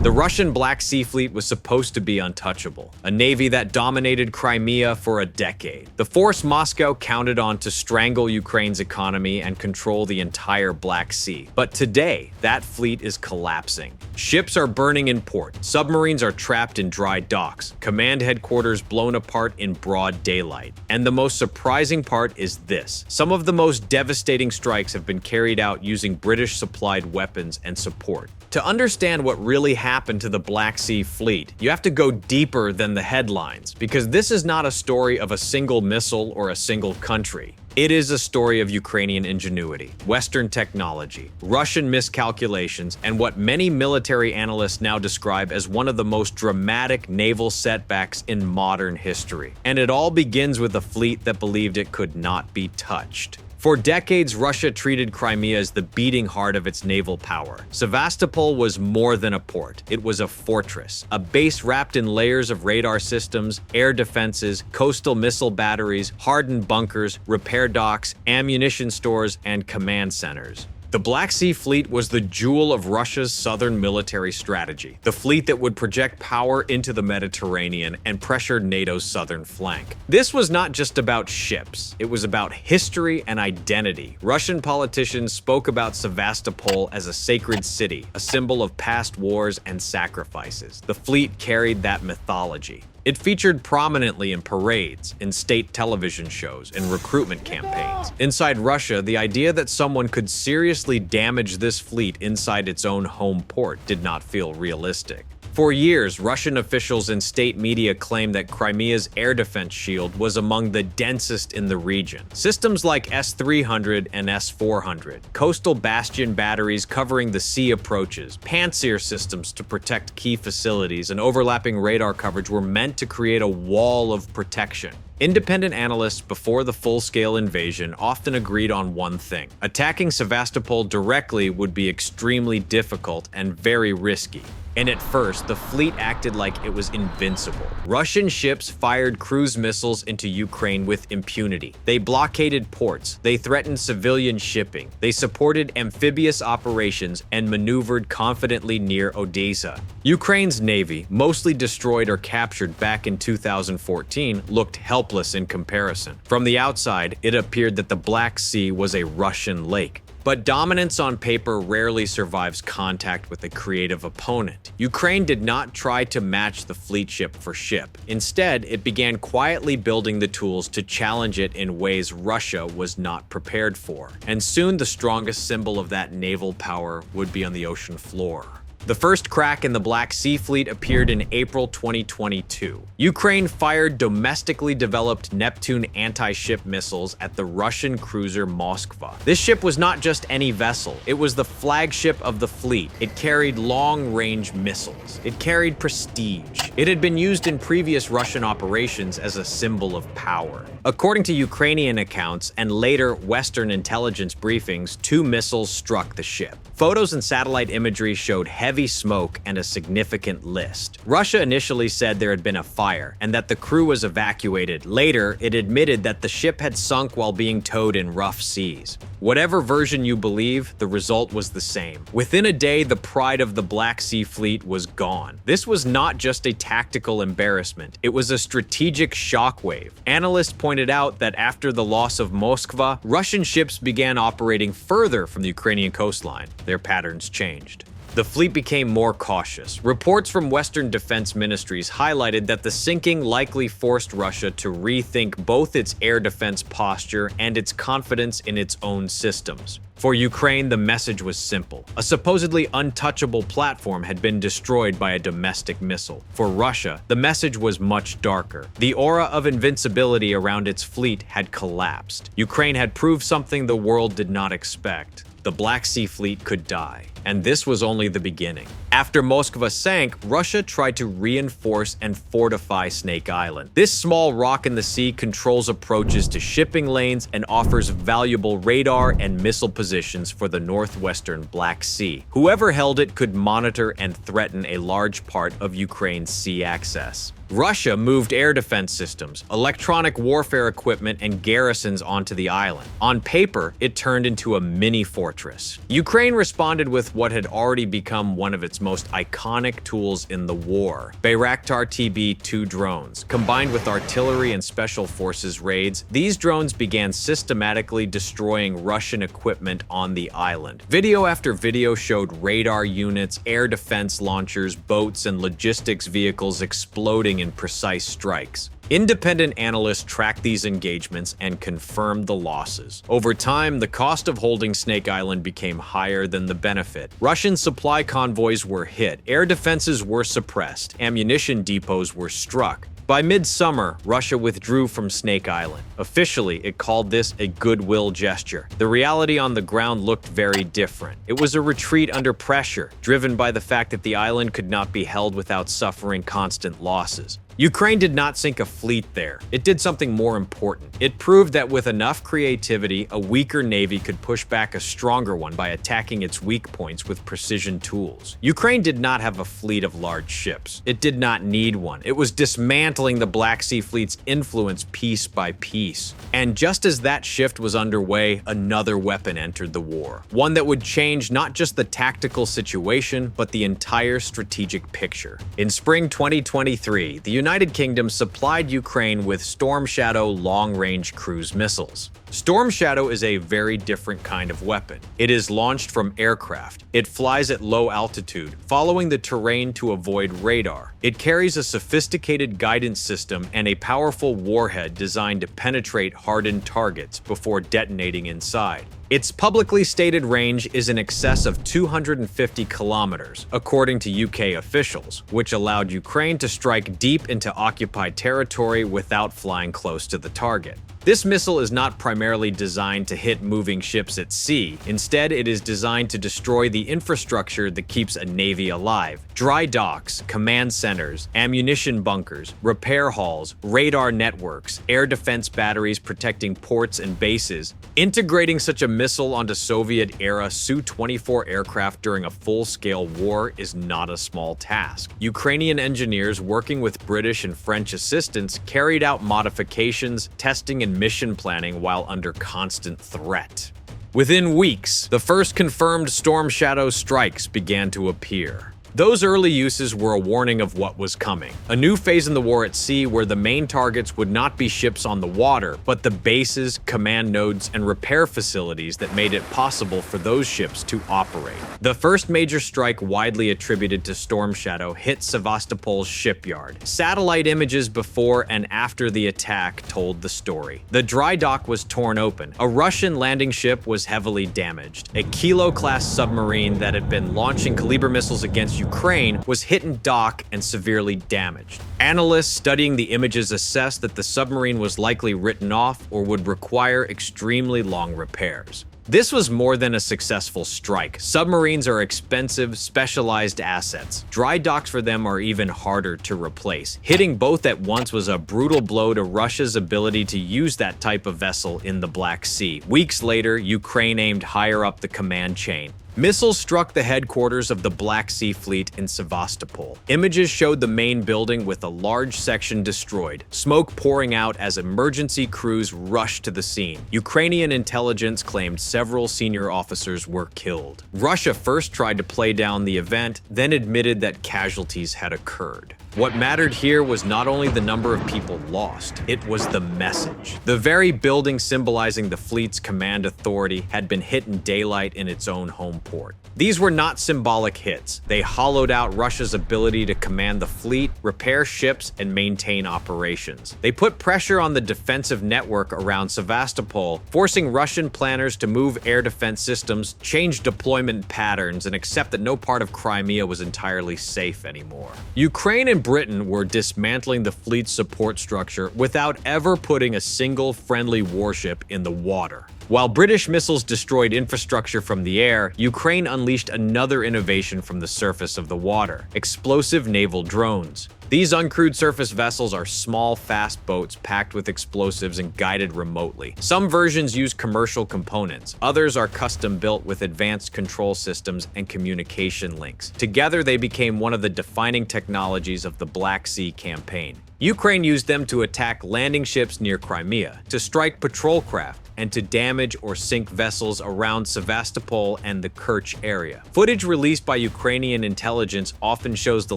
The Russian Black Sea Fleet was supposed to be untouchable, a navy that dominated Crimea for a decade. The force Moscow counted on to strangle Ukraine's economy and control the entire Black Sea. But today, that fleet is collapsing. Ships are burning in port, submarines are trapped in dry docks, command headquarters blown apart in broad daylight. And the most surprising part is this: some of the most devastating strikes have been carried out using British-supplied weapons and support. To understand what really happened to the Black Sea Fleet, you have to go deeper than the headlines, because this is not a story of a single missile or a single country. It is a story of Ukrainian ingenuity, Western technology, Russian miscalculations, and what many military analysts now describe as one of the most dramatic naval setbacks in modern history. And it all begins with a fleet that believed it could not be touched. For decades, Russia treated Crimea as the beating heart of its naval power. Sevastopol was more than a port. It was a fortress, a base wrapped in layers of radar systems, air defenses, coastal missile batteries, hardened bunkers, repair docks, ammunition stores, and command centers. The Black Sea Fleet was the jewel of Russia's southern military strategy, the fleet that would project power into the Mediterranean and pressure NATO's southern flank. This was not just about ships, it was about history and identity. Russian politicians spoke about Sevastopol as a sacred city, a symbol of past wars and sacrifices. The fleet carried that mythology. It featured prominently in parades, in state television shows, and recruitment campaigns. Inside Russia, the idea that someone could seriously damage this fleet inside its own home port did not feel realistic. For years, Russian officials and state media claimed that Crimea's air defense shield was among the densest in the region. Systems like S-300 and S-400, coastal bastion batteries covering the sea approaches, Pantsir systems to protect key facilities, and overlapping radar coverage were meant to create a wall of protection. Independent analysts before the full-scale invasion often agreed on one thing: attacking Sevastopol directly would be extremely difficult and very risky. And at first, the fleet acted like it was invincible. Russian ships fired cruise missiles into Ukraine with impunity. They blockaded ports, they threatened civilian shipping, they supported amphibious operations and maneuvered confidently near Odessa. Ukraine's navy, mostly destroyed or captured back in 2014, looked helpless in comparison. From the outside, it appeared that the Black Sea was a Russian lake. But dominance on paper rarely survives contact with a creative opponent. Ukraine did not try to match the fleet ship for ship. Instead, it began quietly building the tools to challenge it in ways Russia was not prepared for. And soon the strongest symbol of that naval power would be on the ocean floor. The first crack in the Black Sea Fleet appeared in April 2022. Ukraine fired domestically developed Neptune anti-ship missiles at the Russian cruiser Moskva. This ship was not just any vessel, it was the flagship of the fleet. It carried long-range missiles. It carried prestige. It had been used in previous Russian operations as a symbol of power. According to Ukrainian accounts and later Western intelligence briefings, 2 missiles struck the ship. Photos and satellite imagery showed heavy smoke and a significant list. Russia initially said there had been a fire and that the crew was evacuated. Later, it admitted that the ship had sunk while being towed in rough seas. Whatever version you believe, the result was the same. Within a day, the pride of the Black Sea Fleet was gone. This was not just a tactical embarrassment, it was a strategic shockwave. Analysts pointed out that after the loss of Moskva, Russian ships began operating further from the Ukrainian coastline. Their patterns changed. The fleet became more cautious. Reports from Western defense ministries highlighted that the sinking likely forced Russia to rethink both its air defense posture and its confidence in its own systems. For Ukraine, the message was simple. A supposedly untouchable platform had been destroyed by a domestic missile. For Russia, the message was much darker. The aura of invincibility around its fleet had collapsed. Ukraine had proved something the world did not expect. The Black Sea Fleet could die. And this was only the beginning. After Moskva sank, Russia tried to reinforce and fortify Snake Island. This small rock in the sea controls approaches to shipping lanes and offers valuable radar and missile positions for the northwestern Black Sea. Whoever held it could monitor and threaten a large part of Ukraine's sea access. Russia moved air defense systems, electronic warfare equipment, and garrisons onto the island. On paper, it turned into a mini fortress. Ukraine responded with with what had already become one of its most iconic tools in the war, Bayraktar TB-2 drones. Combined with artillery and special forces raids, these drones began systematically destroying Russian equipment on the island. Video after video showed radar units, air defense launchers, boats, and logistics vehicles exploding in precise strikes. Independent analysts tracked these engagements and confirmed the losses. Over time, the cost of holding Snake Island became higher than the benefit. Russian supply convoys were hit, air defenses were suppressed, ammunition depots were struck. By midsummer, Russia withdrew from Snake Island. Officially, it called this a goodwill gesture. The reality on the ground looked very different. It was a retreat under pressure, driven by the fact that the island could not be held without suffering constant losses. Ukraine did not sink a fleet there. It did something more important. It proved that with enough creativity, a weaker navy could push back a stronger one by attacking its weak points with precision tools. Ukraine did not have a fleet of large ships. It did not need one. It was dismantling the Black Sea Fleet's influence piece by piece. And just as that shift was underway, another weapon entered the war. One that would change not just the tactical situation, but the entire strategic picture. In spring 2023, the United Kingdom supplied Ukraine with Storm Shadow long-range cruise missiles. Storm Shadow is a very different kind of weapon. It is launched from aircraft. It flies at low altitude, following the terrain to avoid radar. It carries a sophisticated guidance system and a powerful warhead designed to penetrate hardened targets before detonating inside. Its publicly stated range is in excess of 250 kilometers, according to UK officials, which allowed Ukraine to strike deep into occupied territory without flying close to the target. This missile is not primarily designed to hit moving ships at sea. Instead, it is designed to destroy the infrastructure that keeps a navy alive. Dry docks, command centers, ammunition bunkers, repair halls, radar networks, air defense batteries protecting ports and bases. Integrating such a missile onto Soviet-era Su-24 aircraft during a full-scale war is not a small task. Ukrainian engineers working with British and French assistants carried out modifications, testing, and mission planning while under constant threat. Within weeks, the first confirmed Storm Shadow strikes began to appear. Those early uses were a warning of what was coming. A new phase in the war at sea where the main targets would not be ships on the water, but the bases, command nodes, and repair facilities that made it possible for those ships to operate. The first major strike widely attributed to Storm Shadow hit Sevastopol's shipyard. Satellite images before and after the attack told the story. The dry dock was torn open. A Russian landing ship was heavily damaged. A Kilo-class submarine that had been launching Kaliber missiles against Ukraine was hit in dock and severely damaged. Analysts studying the images assessed that the submarine was likely written off or would require extremely long repairs. This was more than a successful strike. Submarines are expensive, specialized assets. Dry docks for them are even harder to replace. Hitting both at once was a brutal blow to Russia's ability to use that type of vessel in the Black Sea. Weeks later, Ukraine aimed higher up the command chain. Missiles struck the headquarters of the Black Sea Fleet in Sevastopol. Images showed the main building with a large section destroyed, smoke pouring out as emergency crews rushed to the scene. Ukrainian intelligence claimed several senior officers were killed. Russia first tried to play down the event, then admitted that casualties had occurred. What mattered here was not only the number of people lost, it was the message. The very building symbolizing the fleet's command authority had been hit in daylight in its own home port. These were not symbolic hits. They hollowed out Russia's ability to command the fleet, repair ships, and maintain operations. They put pressure on the defensive network around Sevastopol, forcing Russian planners to move air defense systems, change deployment patterns, and accept that no part of Crimea was entirely safe anymore. Ukraine and Britain were dismantling the fleet's support structure without ever putting a single friendly warship in the water. While British missiles destroyed infrastructure from the air, Ukraine unleashed another innovation from the surface of the water: explosive naval drones. These uncrewed surface vessels are small, fast boats packed with explosives and guided remotely. Some versions use commercial components. Others are custom-built with advanced control systems and communication links. Together, they became one of the defining technologies of the Black Sea campaign. Ukraine used them to attack landing ships near Crimea, to strike patrol craft, and to damage or sink vessels around Sevastopol and the Kerch area. Footage released by Ukrainian intelligence often shows the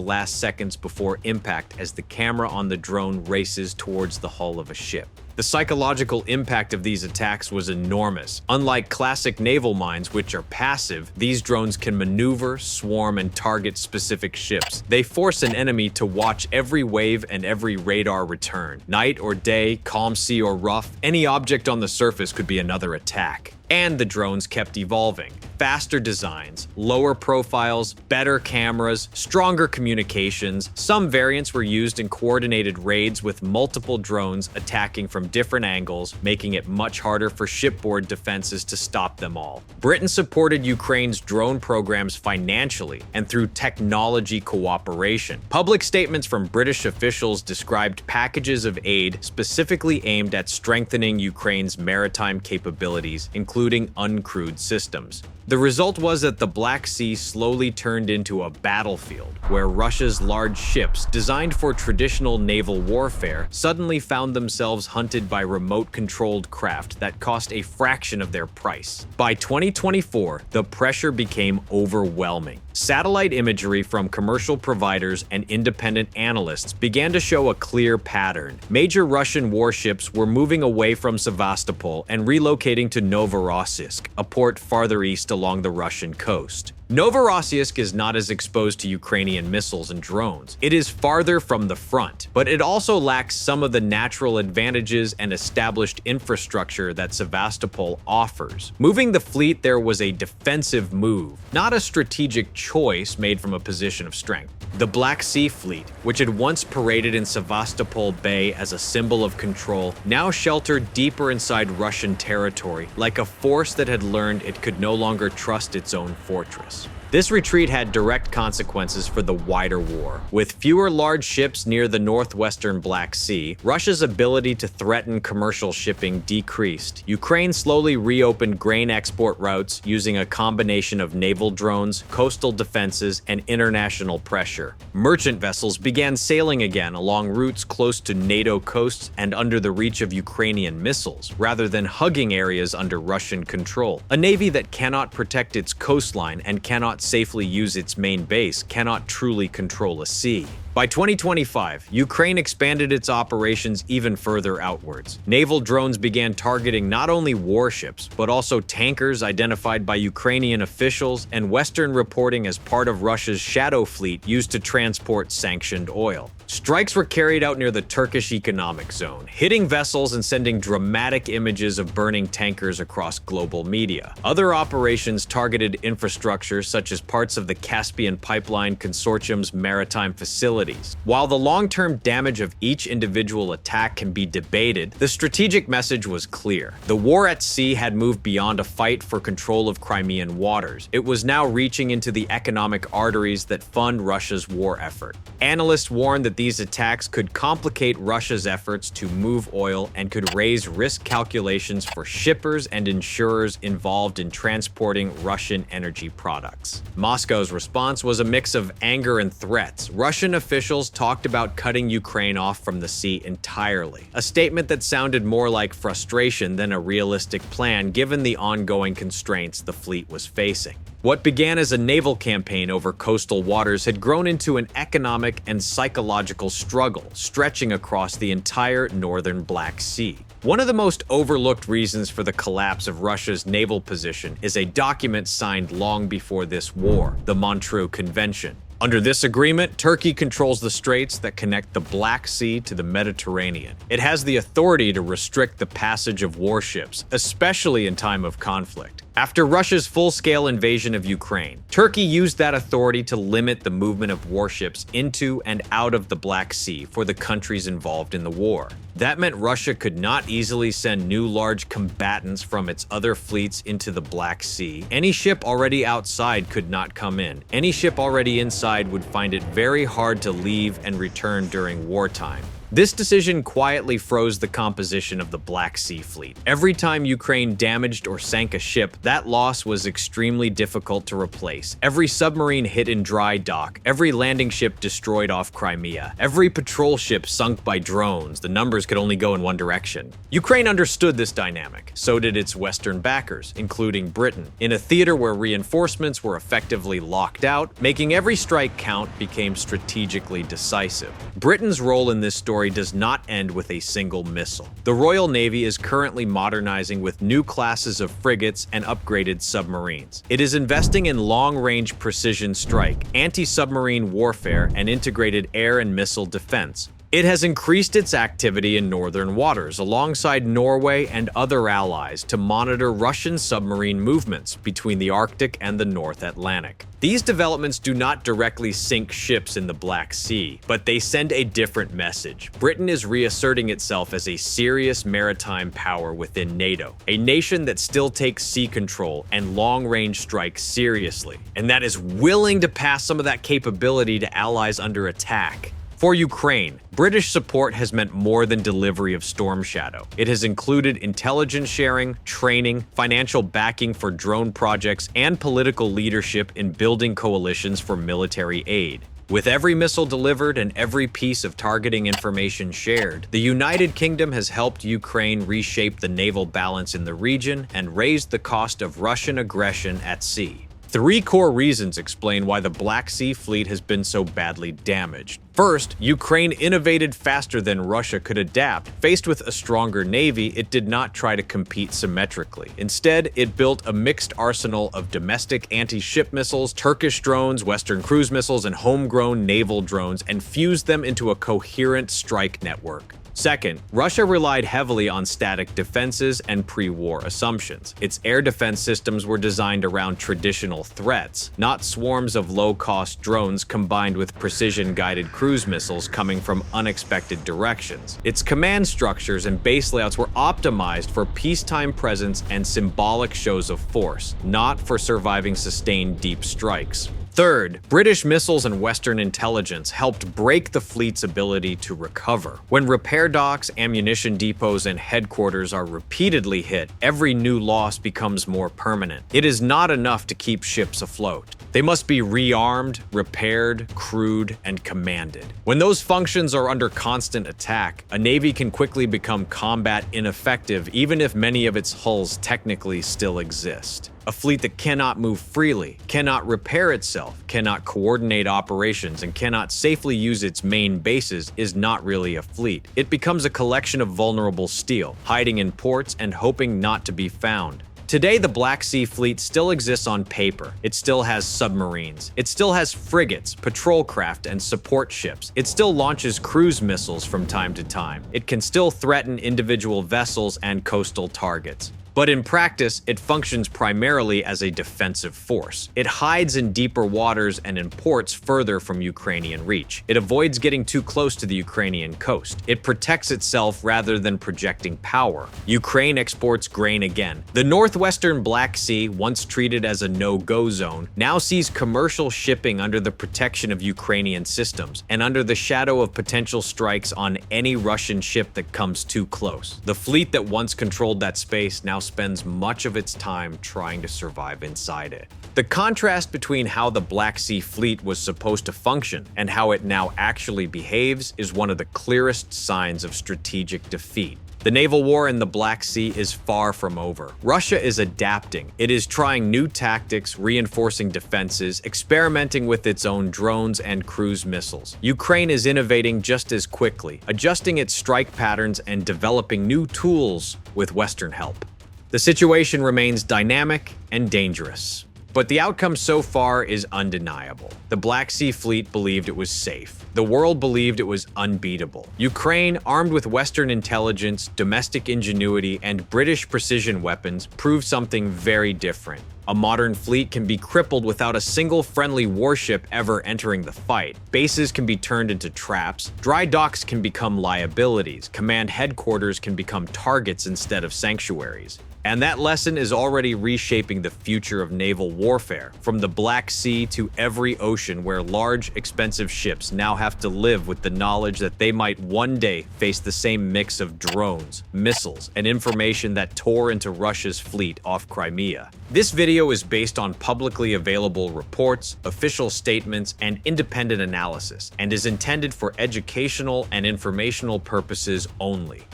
last seconds before impact as the camera on the drone races towards the hull of a ship. The psychological impact of these attacks was enormous. Unlike classic naval mines, which are passive, these drones can maneuver, swarm, and target specific ships. They force an enemy to watch every wave and every radar return. Night or day, calm sea or rough, any object on the surface could be another attack. And the drones kept evolving. Faster designs, lower profiles, better cameras, stronger communications. Some variants were used in coordinated raids with multiple drones attacking from different angles, making it much harder for shipboard defenses to stop them all. Britain supported Ukraine's drone programs financially and through technology cooperation. Public statements from British officials described packages of aid specifically aimed at strengthening Ukraine's maritime capabilities, including uncrewed systems. The result was that the Black Sea slowly turned into a battlefield, where Russia's large ships, designed for traditional naval warfare, suddenly found themselves hunted by remote-controlled craft that cost a fraction of their price. By 2024, the pressure became overwhelming. Satellite imagery from commercial providers and independent analysts began to show a clear pattern. Major Russian warships were moving away from Sevastopol and relocating to Novorossiysk, a port farther east along the Russian coast. Novorossiysk is not as exposed to Ukrainian missiles and drones. It is farther from the front, but it also lacks some of the natural advantages and established infrastructure that Sevastopol offers. Moving the fleet there was a defensive move, not a strategic choice made from a position of strength. The Black Sea Fleet, which had once paraded in Sevastopol Bay as a symbol of control, now sheltered deeper inside Russian territory, like a force that had learned it could no longer trust its own fortress. This retreat had direct consequences for the wider war. With fewer large ships near the northwestern Black Sea, Russia's ability to threaten commercial shipping decreased. Ukraine slowly reopened grain export routes using a combination of naval drones, coastal defenses, and international pressure. Merchant vessels began sailing again along routes close to NATO coasts and under the reach of Ukrainian missiles, rather than hugging areas under Russian control. A navy that cannot protect its coastline and cannot safely use its main base cannot truly control a sea. By 2025, Ukraine expanded its operations even further outwards. Naval drones began targeting not only warships, but also tankers identified by Ukrainian officials and Western reporting as part of Russia's shadow fleet used to transport sanctioned oil. Strikes were carried out near the Turkish economic zone, hitting vessels and sending dramatic images of burning tankers across global media. Other operations targeted infrastructure such as parts of the Caspian Pipeline Consortium's maritime facilities. While the long-term damage of each individual attack can be debated, the strategic message was clear. The war at sea had moved beyond a fight for control of Crimean waters. It was now reaching into the economic arteries that fund Russia's war effort. Analysts warned that these attacks could complicate Russia's efforts to move oil and could raise risk calculations for shippers and insurers involved in transporting Russian energy products. Moscow's response was a mix of anger and threats. Russian officials talked about cutting Ukraine off from the sea entirely, a statement that sounded more like frustration than a realistic plan given the ongoing constraints the fleet was facing. What began as a naval campaign over coastal waters had grown into an economic and psychological struggle, stretching across the entire northern Black Sea. One of the most overlooked reasons for the collapse of Russia's naval position is a document signed long before this war, the Montreux Convention. Under this agreement, Turkey controls the straits that connect the Black Sea to the Mediterranean. It has the authority to restrict the passage of warships, especially in time of conflict. After Russia's full-scale invasion of Ukraine, Turkey used that authority to limit the movement of warships into and out of the Black Sea for the countries involved in the war. That meant Russia could not easily send new large combatants from its other fleets into the Black Sea. Any ship already outside could not come in. Any ship already inside would find it very hard to leave and return during wartime. This decision quietly froze the composition of the Black Sea Fleet. Every time Ukraine damaged or sank a ship, that loss was extremely difficult to replace. Every submarine hit in dry dock, every landing ship destroyed off Crimea, every patrol ship sunk by drones, the numbers could only go in one direction. Ukraine understood this dynamic. So did its Western backers, including Britain. In a theater where reinforcements were effectively locked out, making every strike count became strategically decisive. Britain's role in this story does not end with a single missile. The Royal Navy is currently modernizing with new classes of frigates and upgraded submarines. It is investing in long-range precision strike, anti-submarine warfare, and integrated air and missile defense. It has increased its activity in northern waters alongside Norway and other allies to monitor Russian submarine movements between the Arctic and the North Atlantic. These developments do not directly sink ships in the Black Sea, but they send a different message. Britain is reasserting itself as a serious maritime power within NATO, a nation that still takes sea control and long-range strikes seriously, and that is willing to pass some of that capability to allies under attack. For Ukraine, British support has meant more than delivery of Storm Shadow. It has included intelligence sharing, training, financial backing for drone projects, and political leadership in building coalitions for military aid. With every missile delivered and every piece of targeting information shared, the United Kingdom has helped Ukraine reshape the naval balance in the region and raised the cost of Russian aggression at sea. Three core reasons explain why the Black Sea Fleet has been so badly damaged. First, Ukraine innovated faster than Russia could adapt. Faced with a stronger navy, it did not try to compete symmetrically. Instead, it built a mixed arsenal of domestic anti-ship missiles, Turkish drones, Western cruise missiles, and homegrown naval drones, and fused them into a coherent strike network. Second, Russia relied heavily on static defenses and pre-war assumptions. Its air defense systems were designed around traditional threats, not swarms of low-cost drones combined with precision-guided cruise missiles coming from unexpected directions. Its command structures and base layouts were optimized for peacetime presence and symbolic shows of force, not for surviving sustained deep strikes. Third, British missiles and Western intelligence helped break the fleet's ability to recover. When repair docks, ammunition depots, and headquarters are repeatedly hit, every new loss becomes more permanent. It is not enough to keep ships afloat. They must be rearmed, repaired, crewed, and commanded. When those functions are under constant attack, a navy can quickly become combat ineffective even if many of its hulls technically still exist. A fleet that cannot move freely, cannot repair itself, cannot coordinate operations, and cannot safely use its main bases is not really a fleet. It becomes a collection of vulnerable steel, hiding in ports and hoping not to be found. Today, the Black Sea Fleet still exists on paper. It still has submarines. It still has frigates, patrol craft, and support ships. It still launches cruise missiles from time to time. It can still threaten individual vessels and coastal targets. But in practice, it functions primarily as a defensive force. It hides in deeper waters and in ports further from Ukrainian reach. It avoids getting too close to the Ukrainian coast. It protects itself rather than projecting power. Ukraine exports grain again. The northwestern Black Sea, once treated as a no-go zone, now sees commercial shipping under the protection of Ukrainian systems and under the shadow of potential strikes on any Russian ship that comes too close. The fleet that once controlled that space now spends much of its time trying to survive inside it. The contrast between how the Black Sea Fleet was supposed to function and how it now actually behaves is one of the clearest signs of strategic defeat. The naval war in the Black Sea is far from over. Russia is adapting. It is trying new tactics, reinforcing defenses, experimenting with its own drones and cruise missiles. Ukraine is innovating just as quickly, adjusting its strike patterns and developing new tools with Western help. The situation remains dynamic and dangerous, but the outcome so far is undeniable. The Black Sea Fleet believed it was safe. The world believed it was unbeatable. Ukraine, armed with Western intelligence, domestic ingenuity, and British precision weapons, proved something very different. A modern fleet can be crippled without a single friendly warship ever entering the fight. Bases can be turned into traps. Dry docks can become liabilities. Command headquarters can become targets instead of sanctuaries. And that lesson is already reshaping the future of naval warfare, from the Black Sea to every ocean where large, expensive ships now have to live with the knowledge that they might one day face the same mix of drones, missiles, and information that tore into Russia's fleet off Crimea. This video is based on publicly available reports, official statements, and independent analysis, and is intended for educational and informational purposes only.